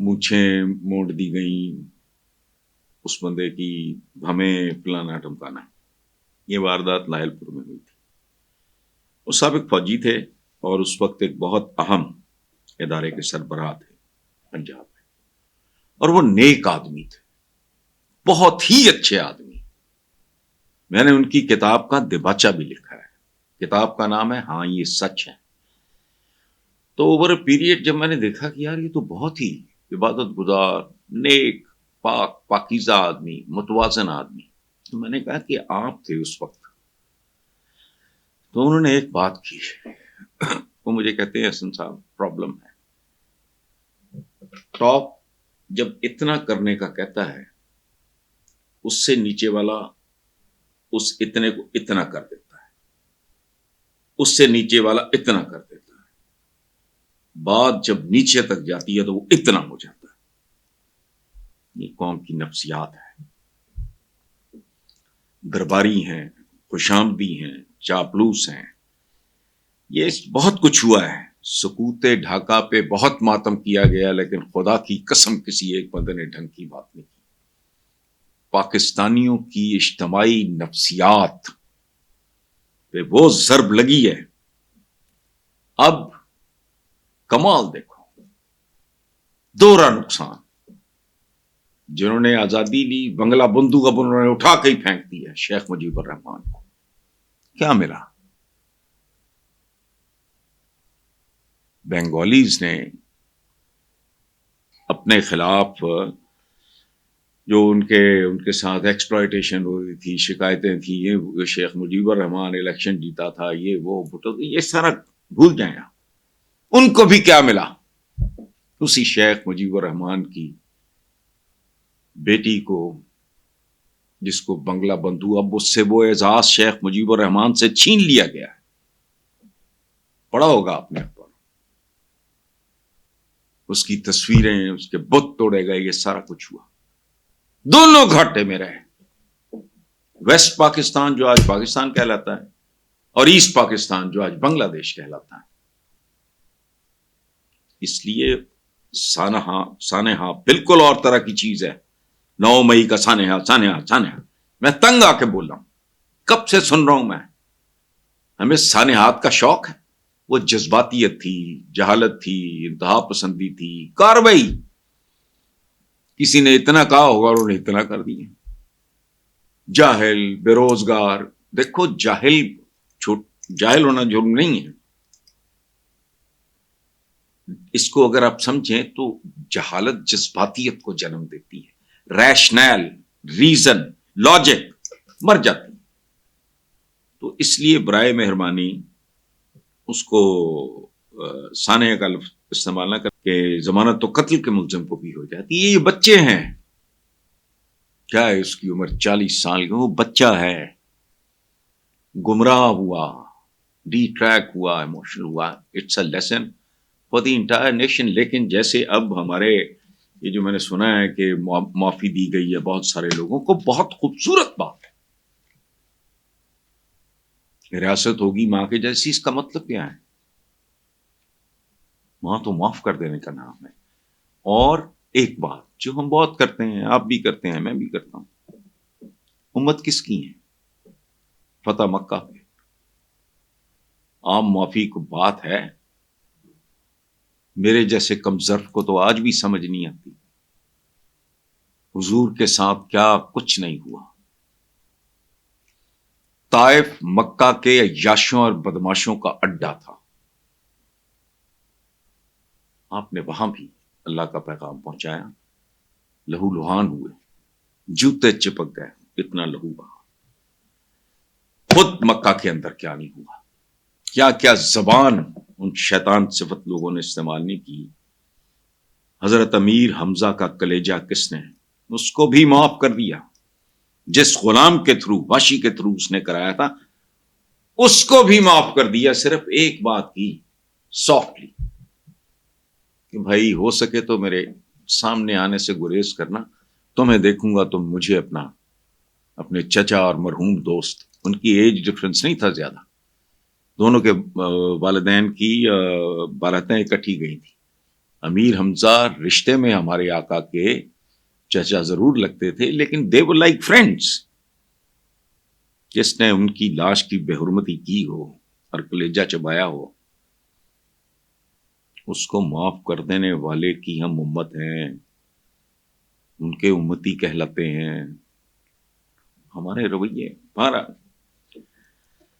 مونچھیں مونڈ دی گئیں اس بندے کی، ہمیں فلانا ٹمکانا. یہ واردات لاہل پور میں ہوئی تھی. وہ سابق فوجی تھے اور اس وقت ایک بہت اہم ادارے کے سربراہ تھے پنجاب میں، اور وہ نیک آدمی تھے، بہت ہی اچھے آدمی. میں نے ان کی کتاب کا دباچہ بھی لکھا ہے. کتاب کا نام ہے ہاں یہ سچ ہے. تو اوور اے پیریڈ جب میں نے دیکھا کہ یار یہ تو بہت ہی عبادت گزار، نیک، پاکیزہ آدمی، متوازن آدمی، تو میں نے کہا کہ آپ تھے اس وقت. تو انہوں نے ایک بات کی. وہ مجھے کہتے ہیں حسن صاحب پرابلم ہے، ٹاپ جب اتنا کرنے کا کہتا ہے اس سے نیچے والا اس اتنے کو اتنا کر دیتا ہے، اس سے نیچے والا اتنا کر دیتا ہے. بات جب نیچے تک جاتی ہے تو وہ اتنا ہو جاتا ہے. یہ قوم کی نفسیات ہے. درباری ہیں، خوشامدی ہیں، چاپلوس ہیں. یہ بہت کچھ ہوا ہے. سکوت ڈھاکہ پہ بہت ماتم کیا گیا، لیکن خدا کی قسم کسی ایک بندے نے ڈھنگ کی بات نہیں کی. پاکستانیوں کی اجتماعی نفسیات پہ وہ ضرب لگی ہے. اب کمال دیکھو، دوہرا نقصان. جنہوں نے آزادی لی بنگلہ بندوق اب انہوں نے اٹھا کے ہی پھینک دیا شیخ مجیب الرحمان کو. کیا ملا؟ بنگالیز نے اپنے خلاف جو ان کے ساتھ ایکسپلائٹیشن ہو رہی تھی، شکایتیں تھیں، یہ شیخ مجیب الرحمان الیکشن جیتا تھا، یہ وہ یہ سارا بھول جائیں آپ. ان کو بھی کیا ملا؟ اسی شیخ مجیب الرحمان کی بیٹی کو، جس کو بنگلہ بندھو، اب اس سے وہ اعزاز شیخ مجیب الرحمان سے چھین لیا گیا ہے. پڑھا ہوگا آپ نے، اس کی تصویریں، اس کے بت توڑے گئے، یہ سارا کچھ ہوا. دونوں گھاٹے میں رہے. ویسٹ پاکستان جو آج پاکستان کہلاتا ہے، اور ایسٹ پاکستان جو آج بنگلہ دیش کہلاتا ہے. اس لیے سانحہ بالکل اور طرح کی چیز ہے. 9 مئی کا سانحہ میں تنگ آ کے بول رہا ہوں، کب سے سن رہا ہوں میں. ہمیں سانحات کا شوق ہے. وہ جذباتیت تھی، جہالت تھی، انتہا پسندی تھی، کاروائی. کسی نے اتنا کہا ہوگا اور انہوں نے اتنا کر دیا. جاہل، بے روزگار. دیکھو جاہل ہونا جرم نہیں ہے. اس کو اگر آپ سمجھیں تو جہالت جذباتیت کو جنم دیتی ہے. ریشنل، ریزن، لاجک مر جاتی. تو اس لیے برائے مہربانی اس کو سانحہ کا لفظ استعمال نہ کر کہ ضمانت تو قتل کے ملزم کو بھی ہو جاتی ہے. یہ بچے ہیں، کیا ہے اس کی عمر 40 سال کی، وہ بچہ ہے، گمراہ ہوا، ڈی ٹریک ہوا، ایموشنل ہوا. It's a lesson for the entire nation. لیکن جیسے اب ہمارے یہ جو میں نے سنا ہے کہ معافی دی گئی ہے بہت سارے لوگوں کو، بہت خوبصورت بات ہے. ریاست ہوگی ماں کے جیسی، اس کا مطلب کیا ہے؟ ماں تو معاف کر دینے کا نام ہے. اور ایک بات جو ہم بہت کرتے ہیں، آپ بھی کرتے ہیں، میں بھی کرتا ہوں، امت کس کی ہے؟ فتح مکہ پہ عام معافی کو بات ہے. میرے جیسے کم ظرف کو تو آج بھی سمجھ نہیں آتی. حضور کے ساتھ کیا کچھ نہیں ہوا. طائف مکہ کے عیاشوں اور بدماشوں کا اڈا تھا. آپ نے وہاں بھی اللہ کا پیغام پہنچایا، لہو لہان ہوئے، جوتے چپک گئے، اتنا لہو بہا. خود مکہ کے اندر کیا نہیں ہوا، کیا کیا زبان ان شیطان صفت لوگوں نے استعمال نہیں کی. حضرت امیر حمزہ کا کلیجہ کس نے، اس کو بھی معاف کر دیا. جس غلام کے تھرو، واشی کے تھرو اس نے کرایا تھا، اس کو بھی معاف کر دیا. صرف ایک بات کی، سافٹلی، کہ بھائی ہو سکے تو میرے سامنے آنے سے گریز کرنا. تمہیں دیکھوں گا تم مجھے اپنے چچا اور مرحوم دوست، ان کی ایج ڈفرنس نہیں تھا زیادہ، دونوں کے والدین کی بالاتیں اکٹھی گئی تھی. امیر حمزہ رشتے میں ہمارے آقا کے چچا ضرور لگتے تھے، لیکن they were like friends. جس نے ان کی لاش کی بے حرمتی کی ہو اور کلیجہ چبایا ہو، اس کو معاف کر دینے والے کی ہم امت ہیں، ان کے امتی کہلاتے ہیں. ہمارے رویے ہمارا